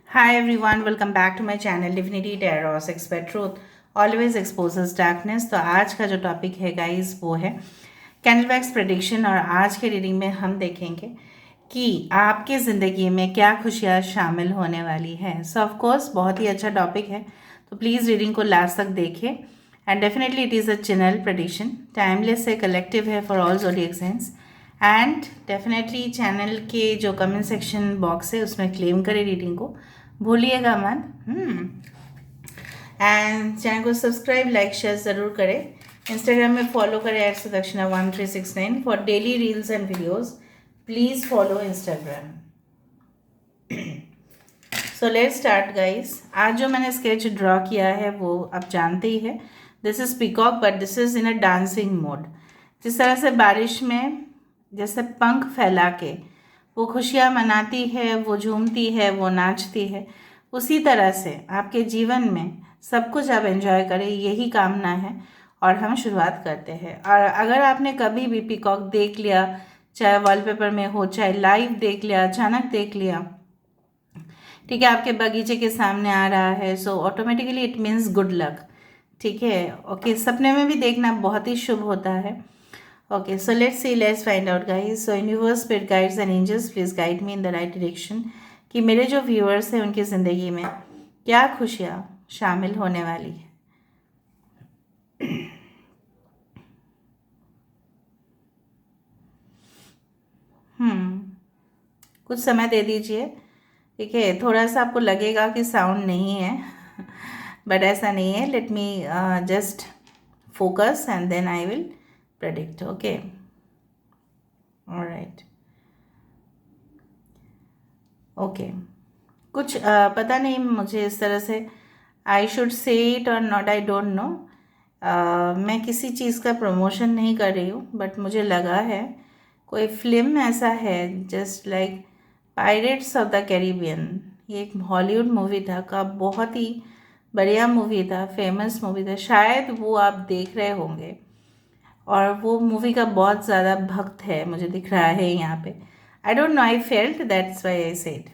Hi everyone, welcome back to my channel Divinity Tarot Expert Truth always exposes darkness। तो आज का जो topic है गाइस वो है कैंडल वैक्स प्रेडिक्शन। और आज के रीडिंग में हम देखेंगे कि आपके ज़िंदगी में क्या खुशियाँ शामिल होने वाली हैं। सो ऑफ कोर्स बहुत ही अच्छा टॉपिक है, तो प्लीज़ रीडिंग को लास्ट तक देखें। And definitely it is a general prediction, timeless है, कलेक्टिव है for all zodiac science. And definitely channel के जो कमेंट सेक्शन बॉक्स है उसमें क्लेम करें रीडिंग को, भूलिएगा मत। एंड चैनल को सब्सक्राइब लाइक शेयर ज़रूर करें। इंस्टाग्राम में फॉलो करें @sudakshinah1369 for daily reels and videos. Please follow Instagram. So let's start guys. आज जो मैंने स्केच ड्रॉ किया है वो आप जानते ही है, this is peacock but this is in a dancing mode. जिस तरह से बारिश में जैसे पंख फैला के वो खुशियाँ मनाती है, वो झूमती है, वो नाचती है, उसी तरह से आपके जीवन में सब कुछ आप एंजॉय करें, यही कामना है। और हम शुरुआत करते हैं। और अगर आपने कभी भी पीकॉक देख लिया, चाहे वॉलपेपर में हो, चाहे लाइव देख लिया, अचानक देख लिया, ठीक है, आपके बगीचे के सामने आ रहा है, so automatically it means good luck. ठीक है, ओके, सपने में भी देखना बहुत ही शुभ होता है। Okay, so let's see, let's find out guys. So universe, spirit guides and angels, please guide me in the right direction कि मेरे जो व्यूअर्स हैं उनकी ज़िंदगी में क्या खुशियाँ शामिल होने वाली है। कुछ समय दे दीजिए। ठीक है, थोड़ा सा आपको लगेगा कि साउंड नहीं है बट ऐसा नहीं है। Let me just focus and then I will predict. Okay, alright, okay. कुछ पता नहीं मुझे इस तरह से, आई शुड से इट और नॉट, आई डोंट नो। मैं किसी चीज़ का प्रमोशन नहीं कर रही हूँ, बट मुझे लगा है कोई फिल्म ऐसा है just like pirates of the Caribbean. ये एक हॉलीवुड मूवी था का, बहुत ही बढ़िया मूवी था, फेमस मूवी था, शायद वो आप देख रहे होंगे। और वो मूवी का बहुत ज़्यादा भक्त है, मुझे दिख रहा है यहाँ पे। आई don't no, I felt that's why I said.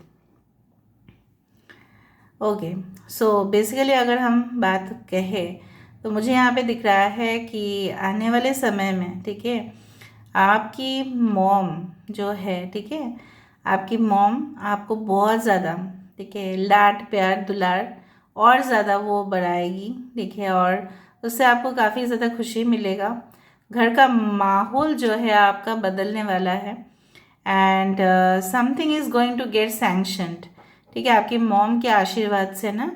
Okay, so basically अगर हम बात कहें तो मुझे यहाँ पे दिख रहा है कि आने वाले समय में, ठीक है, आपकी मॉम जो है, ठीक है, आपकी मॉम आपको बहुत ज़्यादा, ठीक है, लाड प्यार दुलार और ज़्यादा वो बढ़ाएगी। ठीक है, और उससे आपको काफ़ी ज़्यादा खुशी मिलेगा। घर का माहौल जो है आपका बदलने वाला है। And something is going to get sanctioned. ठीक है, आपकी मॉम के आशीर्वाद से ना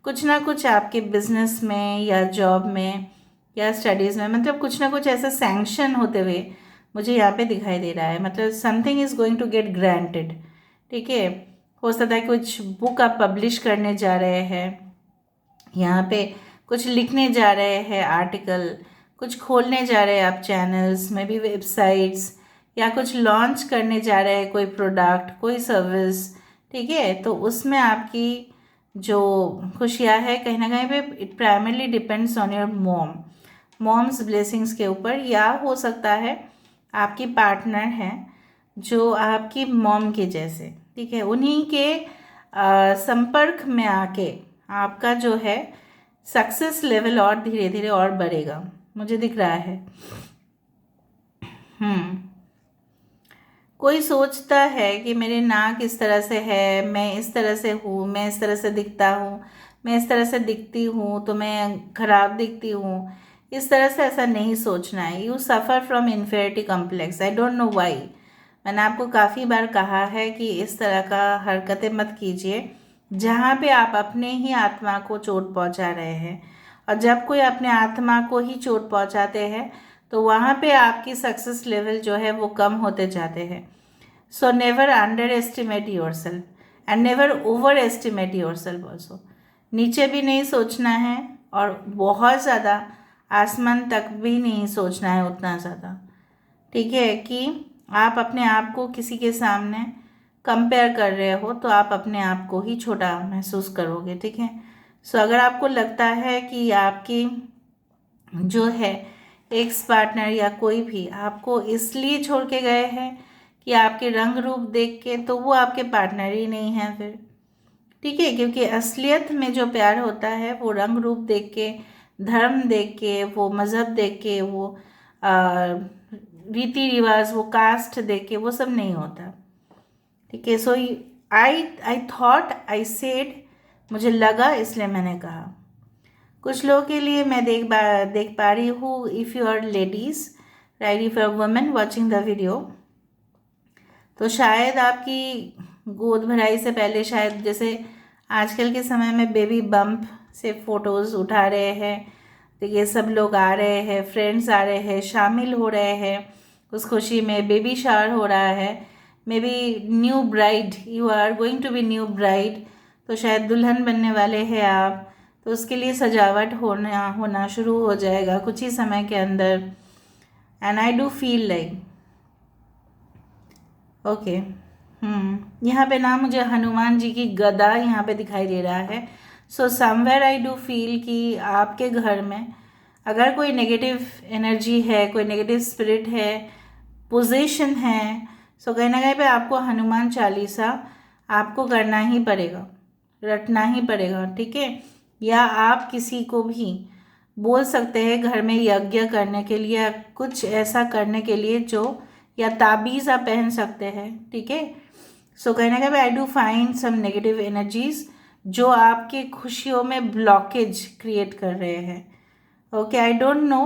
कुछ आपके बिजनेस में या जॉब में या स्टडीज़ में, मतलब कुछ ना कुछ ऐसा सैंक्शन होते हुए मुझे यहाँ पे दिखाई दे रहा है। मतलब something is going to get granted. ठीक है, हो सकता है कुछ बुक आप पब्लिश करने जा रहे हैं, यहाँ पे कुछ लिखने जा रहे हैं आर्टिकल, कुछ खोलने जा रहे हैं आप चैनल्स में भी, वेबसाइट्स, या कुछ लॉन्च करने जा रहे हैं कोई प्रोडक्ट, कोई सर्विस। ठीक है, तो उसमें आपकी जो खुशियाँ है कहीं ना कहीं पे it primarily depends on your mom's blessings के ऊपर। या हो सकता है आपकी पार्टनर है जो आपकी मॉम के जैसे, ठीक है, उन्हीं के संपर्क में आके आपका जो है सक्सेस लेवल और धीरे धीरे और बढ़ेगा, मुझे दिख रहा है। हम्म कोई सोचता है कि मेरे नाक इस तरह से है, मैं इस तरह से हूँ, मैं इस तरह से दिखता हूँ, मैं इस तरह से दिखती हूँ तो मैं खराब दिखती हूँ। इस तरह से ऐसा नहीं सोचना है। You suffer from inferiority complex, I don't know why. मैंने आपको काफ़ी बार कहा है कि इस तरह का हरकतें मत कीजिए जहाँ पे आप अपने ही आत्मा को चोट पहुँचा रहे हैं। और जब कोई अपने आत्मा को ही चोट पहुँचाते हैं तो वहाँ पे आपकी सक्सेस लेवल जो है वो कम होते जाते हैं। So never under estimate your self and never over estimate your self also. नीचे भी नहीं सोचना है और बहुत ज़्यादा आसमान तक भी नहीं सोचना है उतना ज़्यादा। ठीक है, कि आप अपने आप को किसी के सामने कंपेयर कर रहे हो तो आप अपने आप को ही छोटा महसूस करोगे। ठीक है, सो अगर आपको लगता है कि आपकी जो है एक्स पार्टनर या कोई भी आपको इसलिए छोड़ के गए हैं कि आपके रंग रूप देख के, तो वो आपके पार्टनर ही नहीं है फिर। ठीक है, क्योंकि असलियत में जो प्यार होता है वो रंग रूप देख के, धर्म देख के, वो मज़हब देख के, वो रीति रिवाज, वो कास्ट देख के, वो सब नहीं होता। ठीक है, सो आई थॉट, आई सेड, मुझे लगा इसलिए मैंने कहा। कुछ लोगों के लिए मैं देख पा रही हूँ, if you are ladies, right, if you are women watching the video, तो शायद आपकी गोद भराई से पहले, शायद जैसे आजकल के समय में बेबी बम्प से फ़ोटोज़ उठा रहे हैं, तो ये सब लोग आ रहे हैं, फ्रेंड्स आ रहे हैं, शामिल हो रहे हैं उस खुशी में, बेबी शावर हो रहा है, maybe new bride, you are going to be new bride, तो शायद दुल्हन बनने वाले हैं आप, तो उसके लिए सजावट होना शुरू हो जाएगा कुछ ही समय के अंदर। And I do feel like okay, यहाँ पे ना मुझे हनुमान जी की गदा यहाँ पे दिखाई दे रहा है। So somewhere I do feel कि आपके घर में अगर कोई नेगेटिव एनर्जी है, कोई नेगेटिव स्पिरिट है, पोजीशन है, सो कहीं ना कहीं पे आपको हनुमान चालीसा आपको करना ही पड़ेगा, रटना ही पड़ेगा। ठीक है, या आप किसी को भी बोल सकते हैं घर में यज्ञ करने के लिए, या कुछ ऐसा करने के लिए जो, या ताबीज़ आप पहन सकते हैं। ठीक है, सो कहीं ना कहीं I do find some negative energies जो आपके खुशियों में ब्लॉकेज क्रिएट कर रहे हैं। Okay, I don't know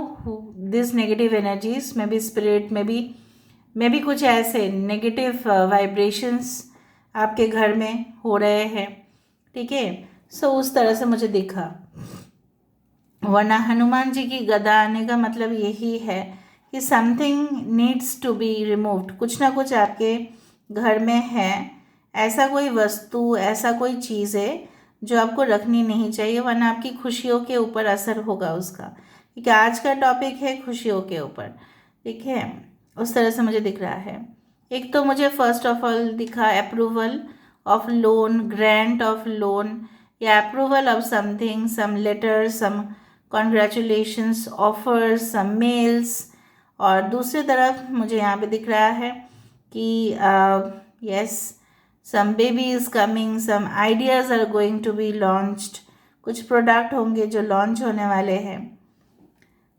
this negative energies, maybe spirit, maybe कुछ ऐसे नेगेटिव वाइब्रेशंस आपके घर में हो रहे हैं। ठीक है, सो उस तरह से मुझे दिखा, वरना हनुमान जी की गदा आने का मतलब यही है कि something needs to be removed, कुछ ना कुछ आपके घर में है, ऐसा कोई वस्तु, ऐसा कोई चीज़ है जो आपको रखनी नहीं चाहिए, वरना आपकी खुशियों के ऊपर असर होगा उसका। ठीक है, आज का टॉपिक है खुशियों के ऊपर। ठीक है, उस तरह से मुझे दिख रहा है। एक तो मुझे फर्स्ट ऑफ ऑल दिखा approval of loan, grant of loan, या approval of something, some letter, some congratulations, offers, some mails. और दूसरी तरफ मुझे यहाँ पे दिख रहा है कि yes, some baby is coming, some ideas are going to be launched, कुछ प्रोडक्ट होंगे जो लॉन्च होने वाले हैं।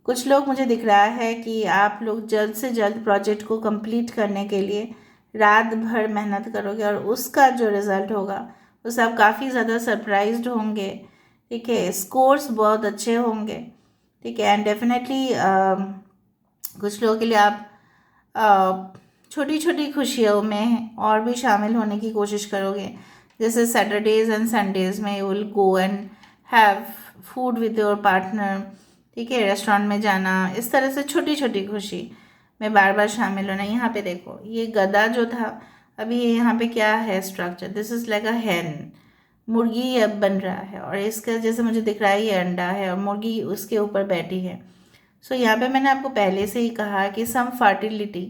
कुछ लोग, मुझे दिख रहा है कि आप लोग जल्द से जल्द प्रोजेक्ट को कंप्लीट करने के लिए रात भर मेहनत करोगे, और उसका जो रिज़ल्ट होगा उससे आप काफ़ी ज़्यादा सरप्राइज्ड होंगे। ठीक है, स्कोर्स बहुत अच्छे होंगे। ठीक है, एंड डेफिनेटली कुछ लोगों के लिए आप छोटी छोटी खुशियों में और भी शामिल होने की कोशिश करोगे, जैसे सैटरडेज एंड संडेज़ में you will go and have food with your partner. ठीक है, रेस्टोरेंट में जाना, इस तरह से छोटी छोटी खुशी में बार बार शामिल होना। यहाँ पे देखो, ये गधा जो था, अभी यहाँ पे क्या है structure, this is like a hen, मुर्गी अब बन रहा है, और इसका जैसे मुझे दिख रहा है ये अंडा है और मुर्गी उसके ऊपर बैठी है। सो यहाँ पे मैंने आपको पहले से ही कहा कि सम फर्टिलिटी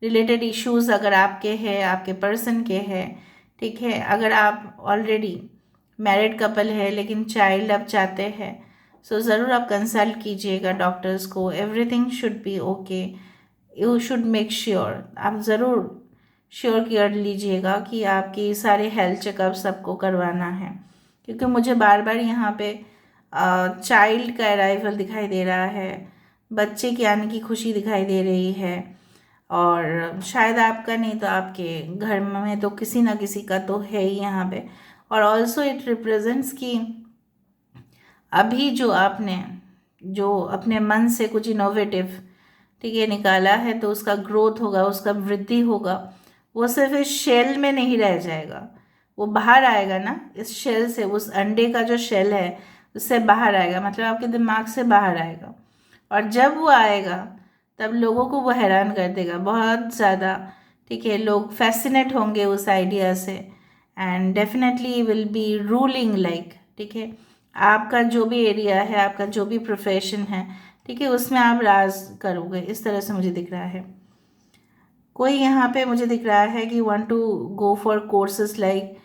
रिलेटेड इश्यूज़ अगर आपके हैं, आपके पर्सन के हैं, ठीक है, अगर आप ऑलरेडी मैरिड कपल है लेकिन चाइल्ड अब चाहते हैं, सो ज़रूर आप कंसल्ट कीजिएगा डॉक्टर्स को। Everything should be okay, you should make sure, आप ज़रूर श्योर केयर लीजिएगा कि आपकी सारे हेल्थ चेकअप सबको करवाना है, क्योंकि मुझे बार बार यहाँ पे चाइल्ड का अराइवल दिखाई दे रहा है, बच्चे के आने की खुशी दिखाई दे रही है, और शायद आपका नहीं तो आपके घर में तो किसी ना किसी का तो है ही यहाँ पे। और ऑल्सो इट रिप्रेजेंट्स कि अभी जो आपने जो अपने मन से कुछ इनोवेटिव, ठीक है, निकाला है, तो उसका ग्रोथ होगा, उसका वृद्धि होगा, वो सिर्फ इस शेल में नहीं रह जाएगा, वो बाहर आएगा ना इस शेल से, उस अंडे का जो शेल है उससे बाहर आएगा, मतलब आपके दिमाग से बाहर आएगा। और जब वो आएगा तब लोगों को वो हैरान कर देगा बहुत ज़्यादा। ठीक है, लोग फैसिनेट होंगे उस आइडिया से, and definitely will be ruling like. ठीक है, आपका जो भी एरिया है, आपका जो भी प्रोफेशन है, ठीक है, उसमें आप राज करोगे, इस तरह से मुझे दिख रहा है। कोई यहाँ पे मुझे दिख रहा है कि want to go for courses like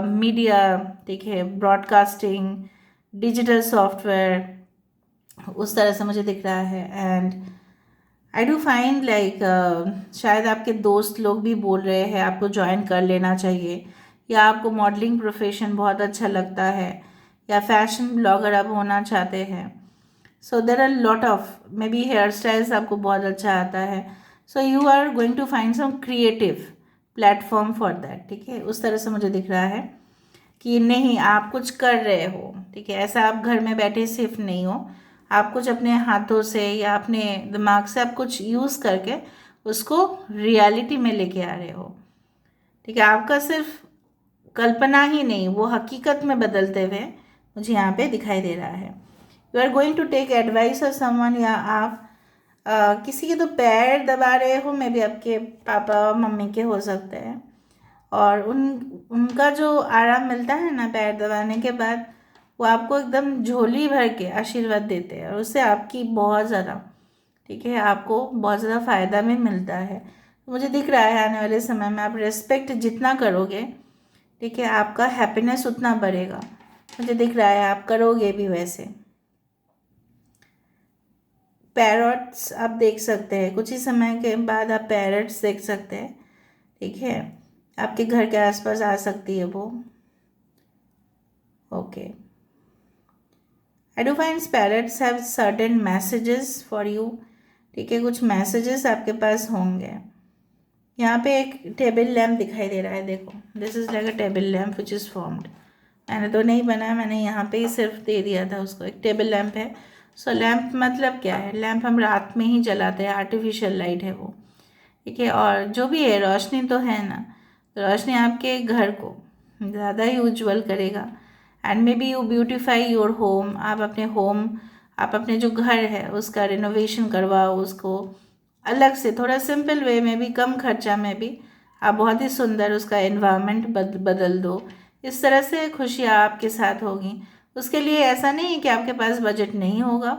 media, ठीक है, ब्रॉडकास्टिंग, डिजिटल सॉफ्टवेयर, उस तरह से मुझे दिख रहा है। And I do find like शायद आपके दोस्त लोग भी बोल रहे हैं आपको ज्वाइन कर लेना चाहिए, या आपको मॉडलिंग प्रोफेशन बहुत अच्छा लगता है, या फैशन ब्लॉगर आप होना चाहते हैं। So there are lot of maybe hair styles आपको बहुत अच्छा आता है। So you are going to find some creative platform for that, ठीक है। उस तरह से मुझे दिख रहा है कि नहीं, आप कुछ कर रहे हो, ठीक है। ऐसा आप घर में बैठे सिर्फ नहीं हो, आप कुछ अपने हाथों से या अपने दिमाग से आप कुछ यूज़ करके उसको रियलिटी में लेके आ रहे हो, ठीक है। आपका सिर्फ कल्पना ही नहीं, वो हकीकत में बदलते हुए मुझे यहाँ पे दिखाई दे रहा है। You are going to take advice of someone, या आप किसी के तो पैर दबा रहे हो, मे बी आपके पापा और मम्मी के हो सकते हैं, और उनका जो आराम मिलता है ना पैर दबाने के बाद, वो आपको एकदम झोली भर के आशीर्वाद देते हैं, और उससे आपकी बहुत ज़्यादा, ठीक है, आपको बहुत ज़्यादा फ़ायदा भी मिलता है। मुझे दिख रहा है आने वाले समय में आप रिस्पेक्ट जितना करोगे, ठीक है, आपका हैप्पीनेस उतना बढ़ेगा। मुझे दिख रहा है आप करोगे भी वैसे। पैरट्स आप देख सकते हैं, कुछ ही समय के बाद आप पैरट्स देख सकते हैं, ठीक है। आपके घर के आसपास आ सकती है वो। Okay, I do find parrots have certain messages for you, ठीक है, कुछ मैसेजेस आपके पास होंगे। यहाँ पे एक टेबल लैम्प दिखाई दे रहा है, देखो, this is like a table lamp which is formed. मैंने तो नहीं बनाया, मैंने यहाँ पे ही सिर्फ दे दिया था उसको। एक टेबल लैम्प है। सो लैम्प मतलब क्या है, लैम्प हम रात में ही जलाते हैं, आर्टिफिशियल लाइट है वो, ठीक है। और जो भी है रोशनी तो है ना, तो रोशनी आपके घर को ज़्यादा ही उज्जवल करेगा। And may be you beautify your home, आप अपने होम, आप अपने जो घर है उसका रिनोवेशन करवाओ, उसको अलग से थोड़ा सिंपल वे में भी, कम खर्चा में भी आप बहुत ही सुंदर उसका एनवायरनमेंट बदल दो। इस तरह से खुशियाँ आपके साथ होगी। उसके लिए ऐसा नहीं है कि आपके पास बजट नहीं होगा,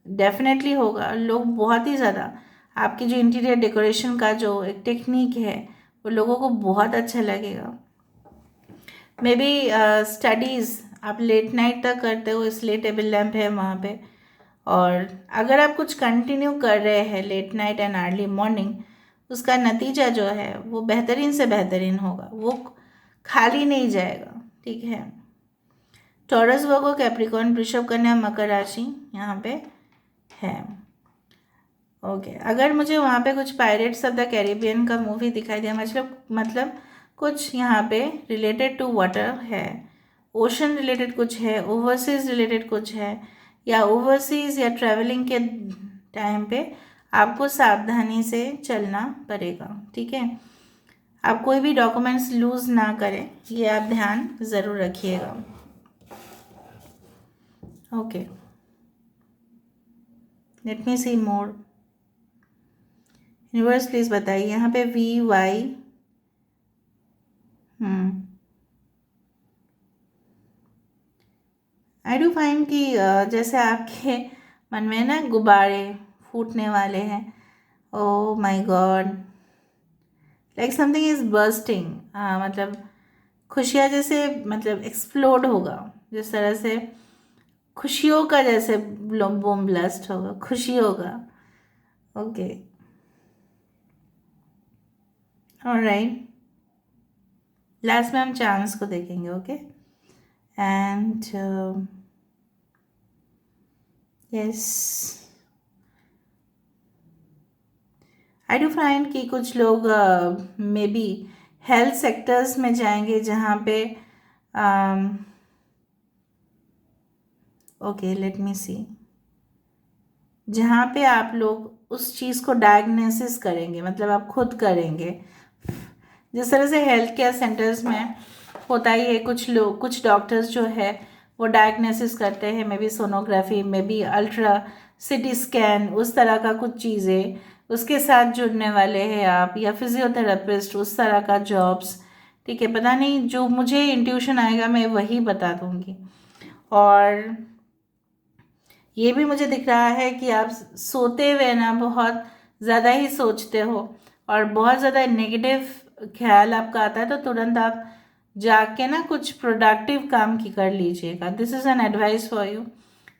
डेफिनेटली होगा। लोग बहुत ही ज़्यादा, आपकी जो इंटीरियर डेकोरेशन का जो एक टेक्निक है वो लोगों को बहुत अच्छा लगेगा। मे बी स्टडीज़ आप लेट नाइट तक करते हो, इसलिए टेबल लैम्प है वहाँ पे। और अगर आप कुछ कंटिन्यू कर रहे हैं late night and early morning, उसका नतीजा जो है वो बेहतरीन से बेहतरीन होगा, वो खाली नहीं जाएगा, ठीक है। टॉरस, वर्गो, कैप्रिकॉर्न, वृषभ, कन्या, मकर राशि यहाँ पे है। ओके, अगर मुझे वहाँ पे कुछ पायरेट्स ऑफ द कैरिबियन का मूवी दिखाई दिया, मतलब कुछ यहाँ पे रिलेटेड टू वाटर है, ओशन रिलेटेड कुछ है, ओवरसीज रिलेटेड कुछ है, या ओवरसीज या ट्रैवलिंग के टाइम पे आपको सावधानी से चलना पड़ेगा, ठीक है। आप कोई भी डॉक्यूमेंट्स लूज़ ना करें, ये आप ध्यान ज़रूर रखिएगा। Okay, let me see more. Universe please बताइए यहाँ पे VY। आई डू फाइंड कि जैसे आपके मन में ना गुब्बारे फूटने वाले हैं, oh my God, like something is bursting, मतलब खुशियाँ जैसे, मतलब एक्सप्लोड होगा, जिस तरह से खुशियों का जैसे बूम ब्लास्ट होगा, खुशी होगा। ओके, ऑलराइट, लास्ट में हम चांस को देखेंगे। Okay, and yes, I do find कि कुछ लोग मे बी हेल्थ सेक्टर्स में जाएंगे, जहाँ पे ओके लेट मी सी, जहाँ पे आप लोग उस चीज़ को डायग्नोसिस करेंगे, मतलब आप खुद करेंगे। जिस तरह से हेल्थ केयर सेंटर्स में होता ही है, कुछ लोग, कुछ डॉक्टर्स जो है वो डायग्नोसिस करते हैं, may be sonography, may be ultra CT scan, उस तरह का कुछ चीज़ें, उसके साथ जुड़ने वाले हैं आप, या फिजियोथेरेपिस्ट, उस तरह का जॉब्स, ठीक है। पता नहीं, जो मुझे इंट्यूशन आएगा मैं वही बता दूँगी। और ये भी मुझे दिख रहा है कि आप सोते हुए ना बहुत ज़्यादा ही सोचते हो, और बहुत ज़्यादा नेगेटिव ख्याल आपका आता है, तो तुरंत आप जाके ना कुछ प्रोडक्टिव काम की कर लीजिएगा। This is an advice for you.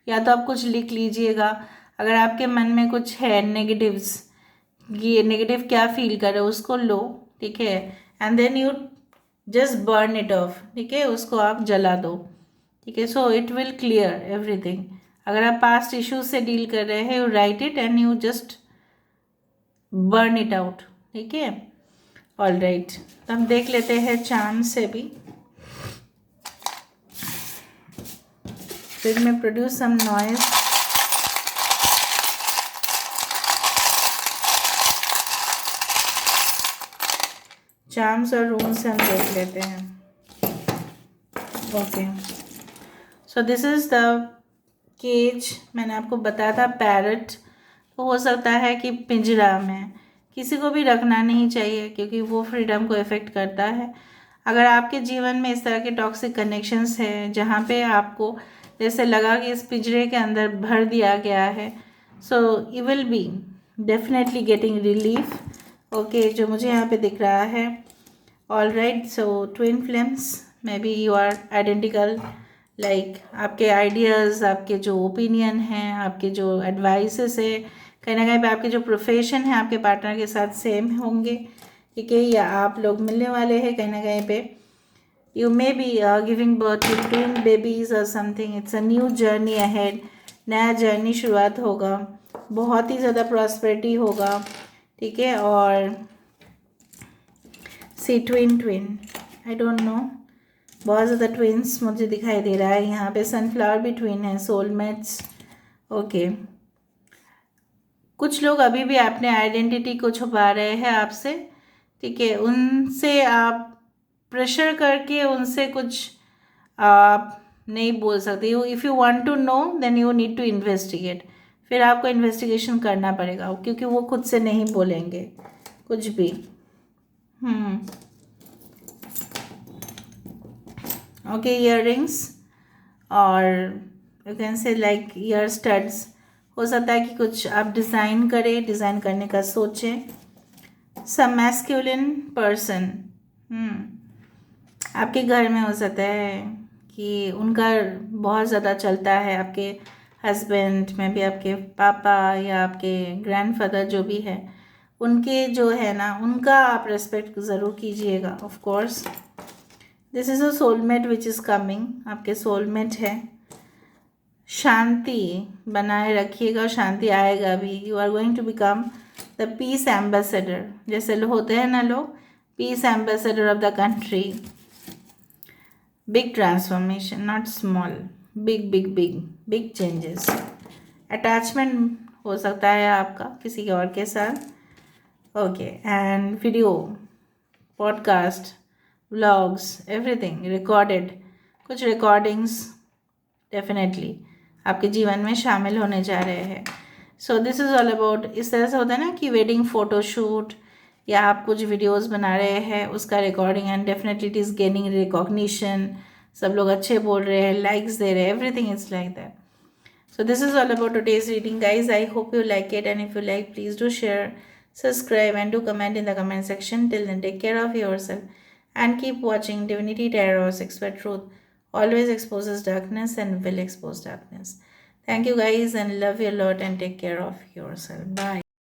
या तो आप कुछ लिख लीजिएगा, अगर आपके मन में कुछ है नेगेटिव्स, ये नेगेटिव क्या फील कर रहे हो उसको लो, ठीक है, and then you just burn it off, ठीक है, उसको आप जला दो, ठीक है। So it will clear everything. अगर आप पास्ट इश्यूज से डील कर रहे हैं, you write it and you just burn it out, ठीक है। ऑल राइट, तो हम देख लेते हैं चार्म से भी। फिर मैं प्रोड्यूस सम नॉइज। चार्म्स और रून्स से हम देख लेते हैं। Okay, so this is the cage. मैंने आपको बताया था पैरट, तो हो सकता है कि पिंजरा में किसी को भी रखना नहीं चाहिए, क्योंकि वो फ्रीडम को इफ़ेक्ट करता है। अगर आपके जीवन में इस तरह के टॉक्सिक कनेक्शंस हैं जहाँ पे आपको जैसे लगा कि इस पिंजरे के अंदर भर दिया गया है, so you will be definitely getting relief. Okay, जो मुझे यहाँ पे दिख रहा है। All right, so twin flames, maybe you are identical, like आपके आइडियाज़, आपके जो ओपिनियन हैं, आपके जो एडवाइसेस है, कहीं ना कहीं पे आपके जो प्रोफेशन है आपके पार्टनर के साथ सेम होंगे, ठीक है, या आप लोग मिलने वाले हैं कहीं ना कहीं पे। You may be giving birth to twin babies और something. It's a new journey ahead, नया जर्नी शुरुआत होगा, बहुत ही ज़्यादा प्रॉस्पेरिटी होगा, ठीक है। और सी ट्विन आई डोंट नो, बहुत ज़्यादा ट्विन्स मुझे दिखाई दे रहा है यहाँ पे। सनफ्लावर भी ट्विन है, सोलमेट्स। ओके, कुछ लोग अभी भी अपने आइडेंटिटी को छुपा रहे हैं आपसे, ठीक है। उनसे आप प्रेशर करके उनसे कुछ आप नहीं बोल सकते। You if you want to know then you need to investigate. फिर आपको इन्वेस्टिगेशन करना पड़ेगा, क्योंकि वो खुद से नहीं बोलेंगे कुछ भी। ओके, इयररिंग्स और you can say like year studs. हो सकता है कि कुछ आप डिज़ाइन करें, डिज़ाइन करने का सोचें। सम मैस्कुलिन पर्सन आपके घर में हो सकता है कि उनका बहुत ज़्यादा चलता है, आपके हस्बैंड में भी, आपके पापा या आपके ग्रैंडफादर जो भी है, उनके जो है ना, उनका आप रेस्पेक्ट ज़रूर कीजिएगा, of course. This is a soulmate which is coming, आपके सोलमेट है। शांति बनाए रखिएगा और शांति आएगा भी। You are going to become the peace ambassador, जैसे होते हैं ना लोग, peace ambassador of the country. Big transformation, not small, big big big big changes. Attachment हो सकता है आपका किसी और के साथ। Okay, and video, podcast, vlogs, everything recorded, कुछ रिकॉर्डिंग्स डेफिनेटली आपके जीवन में शामिल होने जा रहे हैं। सो दिस इज़ ऑल अबाउट, इस तरह से होता है ना कि वेडिंग फ़ोटोशूट या आप कुछ वीडियोस बना रहे हैं, उसका recording, and definitely it is gaining recognition. सब लोग अच्छे बोल रहे हैं, लाइक्स दे रहे हैं, everything is like that. So this is all about today's reading, guys. I hope you like it, and if you like, please do share, subscribe, and do comment in the comment section. Till then, take care of yourself and keep watching Divinity Tarot 6 for Truth. Always exposes darkness and will expose darkness. Thank you, guys, and love you a lot, and take care of yourself. Bye.